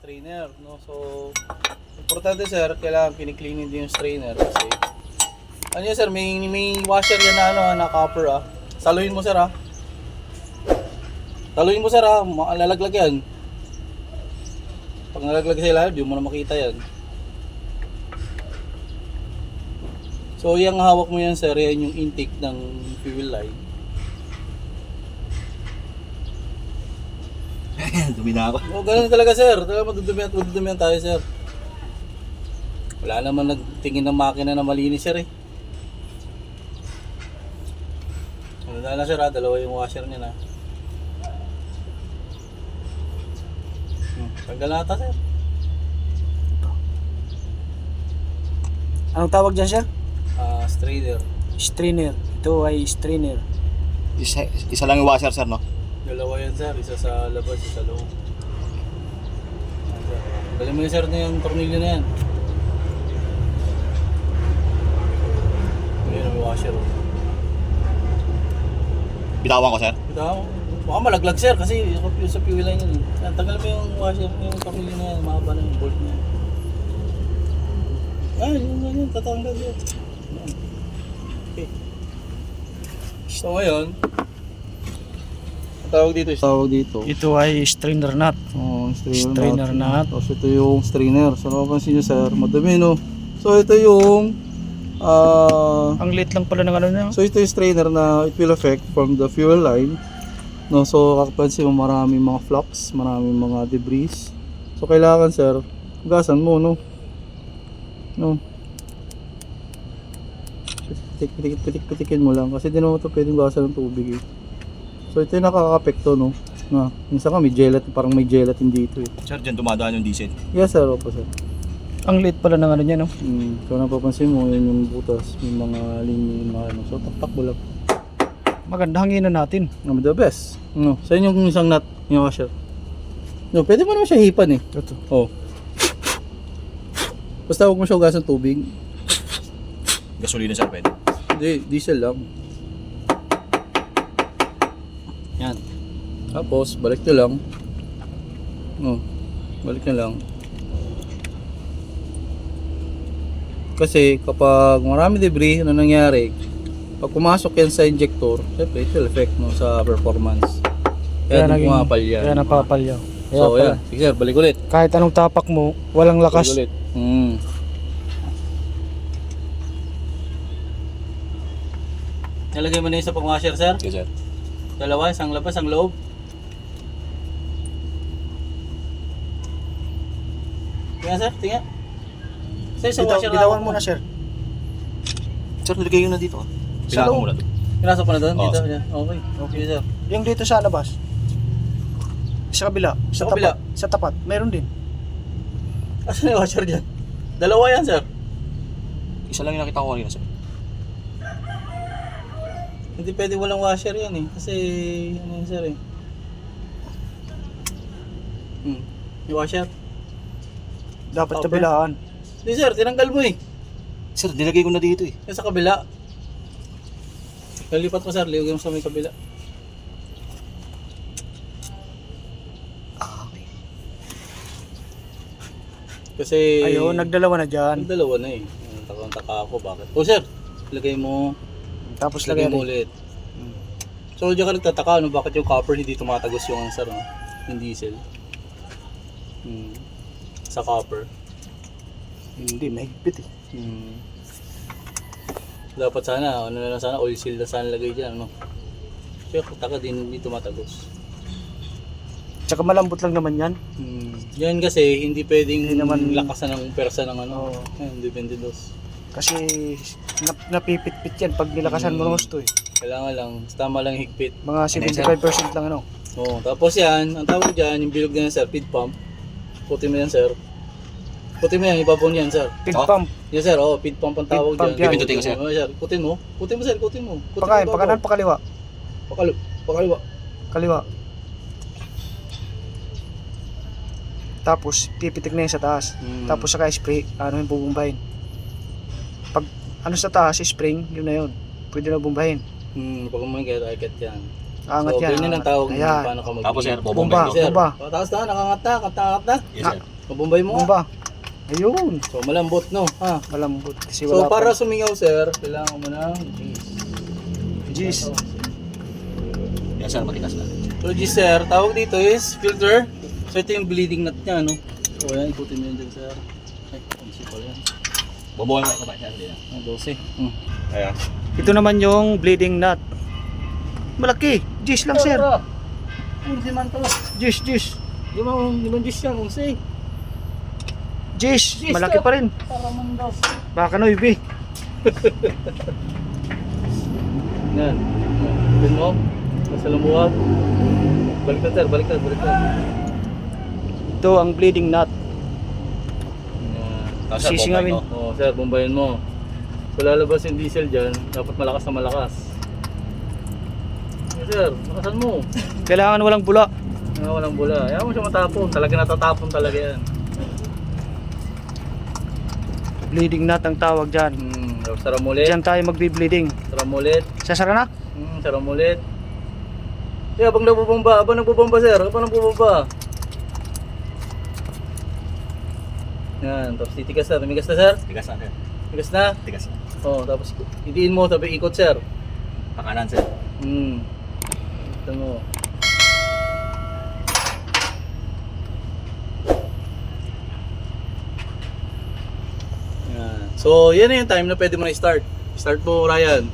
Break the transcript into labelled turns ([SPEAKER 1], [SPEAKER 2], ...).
[SPEAKER 1] strainer, no? So, importante sir, kailangan kini-cleanin din yung strainer kasi ano yun sir, may washer yan na ano, na copper ah. Saluhin mo sir ah. Saluhin mo sir ah, lalaglag yan. Pag nalaglag sa ilalim, di mo na makita yan. So, yung hawak mo yan sir, yan yung intake ng fuel line.
[SPEAKER 2] Dumi na ako.
[SPEAKER 1] O, ganun talaga sir. Talaga madudumihan tayo sir. Wala naman nagtingin ng makina na malinis sir eh. Ano na sir ha, dalawa yung washer niya na. Tanggal na ata sir.
[SPEAKER 3] Anong tawag dyan, sir?
[SPEAKER 1] Strainer.
[SPEAKER 3] Strainer. Ito ay strainer.
[SPEAKER 2] Isa lang yung washer, sir, no?
[SPEAKER 1] Dalawa yan sir, isa sa labas, isa sa loob. Dali mo yun sir na yung tornilyo na yan. Ayun ang washer.
[SPEAKER 2] Bitawan ko, sir.
[SPEAKER 1] Ito, baka malaglag sir kasi sa fuel line yun. Tanggal mo yung washer, yung tornilyo na yan, mahaba na yung bolt na yan. Yun, tatanggal yun. Okay. So ngayon, tawag dito.
[SPEAKER 3] Ito ay strainer nut.
[SPEAKER 1] Oh,
[SPEAKER 3] Strainer nut.
[SPEAKER 1] Tapos ito yung strainer. So napapansin nyo sir, madami no. So ito yung
[SPEAKER 3] Ang liit lang pala ng ano niya.
[SPEAKER 1] so ito yung strainer na it will affect from the fuel line. No, so kakapansin mo maraming mga flux, maraming mga debris. So kailangan sir, gasan mo no. No. Pitik-pitikin mo lang kasi di naman ito pwedeng gasan ng tubig eh. So ito yung nakaka-apekto no. Na, minsan ka may gelatin, parang may gelatin dito eh.
[SPEAKER 2] Sir, dyan dumadaan yung diesel.
[SPEAKER 1] Yes sir, opo sir.
[SPEAKER 3] Ang liit pala ng ano niya, no?
[SPEAKER 1] So napapansin mo, yun yung butas, yung mga linya, yung mga ano. So takbo lang.
[SPEAKER 3] Maganda hanginan natin.
[SPEAKER 1] No, the best. No, sa inyo yung isang nut, yung washer. No, pwede mo naman siya hipan eh.
[SPEAKER 3] Ito.
[SPEAKER 1] Oh. Basta huwag mo siya ugasan tubig.
[SPEAKER 2] Gasolina, sir, pwede.
[SPEAKER 1] Hindi, diesel lang. Yan. Tapos, balik nyo lang. No, balik nyo lang. Kasi kapag marami debris, ano nangyari? Pag pumasok yan sa injector, syempre it will affect no, sa performance. Kaya naging pumapal yan.
[SPEAKER 3] Kaya napapalyaw. Kaya
[SPEAKER 1] So
[SPEAKER 3] pala.
[SPEAKER 1] yan, sige sir, balik ulit.
[SPEAKER 3] Kahit anong tapak mo, walang lakas.
[SPEAKER 1] Balik ulit. Nalagay mo na yung sa pang-washer sir?
[SPEAKER 2] Okay, sir.
[SPEAKER 1] Dalawa, isang labas, isang loob. Tingnan sir, tingnan. Sa isang washer
[SPEAKER 3] Bitawan mo na, sir.
[SPEAKER 2] Sir, nilagay yun na dito.
[SPEAKER 3] Sa
[SPEAKER 2] Pinako
[SPEAKER 3] loob.
[SPEAKER 2] mo na doon.
[SPEAKER 1] Pinasok pa na doon,
[SPEAKER 2] Oo,
[SPEAKER 1] dito.
[SPEAKER 2] sir.
[SPEAKER 1] Yan. Okay, okay sir.
[SPEAKER 3] Yung dito sa labas. Sa kabila.
[SPEAKER 1] Sa kabila.
[SPEAKER 3] Tapat. Sa tapat. Meron din.
[SPEAKER 1] Asan yung washer dyan? Dalawa yan sir.
[SPEAKER 2] Isa lang yung nakita ko kanina, sir.
[SPEAKER 1] Hindi pwede walang washer yan eh. Kasi, ano yun sir eh. Yung washer.
[SPEAKER 3] Dapat
[SPEAKER 1] Okay.
[SPEAKER 3] kabilaan.
[SPEAKER 1] Hindi sir, tinanggal mo eh.
[SPEAKER 2] Sir, nilagay ko na dito eh.
[SPEAKER 1] Yan sa kabila. Lilipat mo sir, liwagay mo sa may kabila.
[SPEAKER 2] Okay.
[SPEAKER 1] Kasi,
[SPEAKER 3] Ayun, nagdalawa na dyan.
[SPEAKER 1] dalawa na eh. Takang-taka ako, bakit? Oh sir, lagay mo.
[SPEAKER 3] Tapos
[SPEAKER 1] Lagay
[SPEAKER 3] lagay
[SPEAKER 1] mo
[SPEAKER 3] rin.
[SPEAKER 1] ulit. So diyan ka nagtataka ano, bakit yung copper hindi tumatagos yung answer no? Yung diesel. Sa copper.
[SPEAKER 3] Hindi, mahigpit eh.
[SPEAKER 1] Dapat sana, ano na lang sana, oil seal na sana lagay dyan, ano? Kaya taka din hindi tumatagos.
[SPEAKER 3] Tsaka malambot lang naman yan.
[SPEAKER 1] Yan kasi, hindi pwedeng
[SPEAKER 3] Hindi naman-
[SPEAKER 1] lakasan ng persa ng ano.
[SPEAKER 3] Oo.
[SPEAKER 1] Depende dos.
[SPEAKER 3] Kasi napipit-pit yan pag nilakasan mo ng gusto eh.
[SPEAKER 1] Kailangan lang, tama lang higpit.
[SPEAKER 3] Mga 75% lang ano.
[SPEAKER 1] Oo, tapos yan, ang tawag dyan, yung bilog na yan sir, feed pump. Puti mo yan sir. Puti mo yan, ibabaw niyan sir.
[SPEAKER 3] Pig
[SPEAKER 2] Oh.
[SPEAKER 3] pump.
[SPEAKER 1] Yes sir, oh, feed pump ang tawag
[SPEAKER 3] Feed pump
[SPEAKER 1] dyan.
[SPEAKER 3] yan.
[SPEAKER 2] Pipindutin ko, sir.
[SPEAKER 1] Sir. Kutin mo sir, kutin mo. Kutin
[SPEAKER 3] Pakain,
[SPEAKER 1] mo,
[SPEAKER 3] pakanan, pakaliwa.
[SPEAKER 1] Pakaliwa.
[SPEAKER 3] Kaliwa. Tapos pipitik na yan sa taas. Tapos saka spray, ano yung bubumbahin. Pag ano sa taas, spring, yun na yun. Pwede na bumbahin.
[SPEAKER 1] Pag umangat, akat yan.
[SPEAKER 3] Angat
[SPEAKER 1] So,
[SPEAKER 3] yan.
[SPEAKER 1] ganyan ang tawag
[SPEAKER 3] Ayan.
[SPEAKER 1] paano ka mag-
[SPEAKER 2] Tapos, sir,
[SPEAKER 3] Bomba.
[SPEAKER 1] Sir,
[SPEAKER 3] Bomba.
[SPEAKER 1] pataas na, nakangat na.
[SPEAKER 2] Yes, sir.
[SPEAKER 1] Mabumbay mo.
[SPEAKER 3] Bumba. Ayun.
[SPEAKER 1] So malambot no. Ha.
[SPEAKER 3] Malambot. Kasi
[SPEAKER 1] So
[SPEAKER 3] wala
[SPEAKER 1] para
[SPEAKER 3] pa.
[SPEAKER 1] sumingaw sir, kailangan mo ng G's.
[SPEAKER 3] G's.
[SPEAKER 2] Yan sir, matikas lang.
[SPEAKER 1] So G's sir, tawag dito is filter. So ito yung bleeding nut niya no. So ayan, ikutin mo yun dyan sir. Ay, easy pala yan.
[SPEAKER 2] Bobohan mo ito ba? Sir, hindi na.
[SPEAKER 1] Ang 12.
[SPEAKER 2] Ayan.
[SPEAKER 3] Ito naman yung bleeding nut. Malaki. G's lang sir.
[SPEAKER 1] Unsi man to.
[SPEAKER 3] G's, G's.
[SPEAKER 1] Di ba G's yan, unsi.
[SPEAKER 3] G's.
[SPEAKER 1] G's
[SPEAKER 3] Malaki
[SPEAKER 1] to.
[SPEAKER 3] pa rin.
[SPEAKER 1] Para man daw.
[SPEAKER 3] Baka no, Ibi.
[SPEAKER 1] Yan. Ikutin mo. Nasa lumuwag. Baliktad sir, baliktad.
[SPEAKER 3] Ito ang bleeding nut.
[SPEAKER 1] Yan.
[SPEAKER 2] Tapos sir,
[SPEAKER 3] Sisingawin.
[SPEAKER 2] bobohan mo.
[SPEAKER 1] Oh, sir, bombayin mo. So lalabas yung diesel dyan, dapat malakas na malakas. Yes, sir, lakasan mo.
[SPEAKER 3] Kailangan walang bula.
[SPEAKER 1] Walang bula. Ayaw mo siya matapon. Talaga natatapon talaga yan.
[SPEAKER 3] Bleeding nut ang tawag dyan.
[SPEAKER 1] Tapos saram ulit.
[SPEAKER 3] Diyan tayo magbi-bleeding.
[SPEAKER 1] Saram ulit.
[SPEAKER 3] Sasara na?
[SPEAKER 1] Saram ulit. Yeah, habang nagbubomba. Habang nagbubomba, sir. Habang nagbubomba. Yan. Tapos titigas na. Tumigas na, sir.
[SPEAKER 2] Tigas na sir.
[SPEAKER 1] Tigas na.
[SPEAKER 2] Tigas na.
[SPEAKER 1] Oh, tapos idiin mo. Sabi ikot, sir.
[SPEAKER 2] Pakanan sir.
[SPEAKER 1] Ito mo. Yan. So, yan na yung time na pwede mo na i-start. Start mo, Ryan.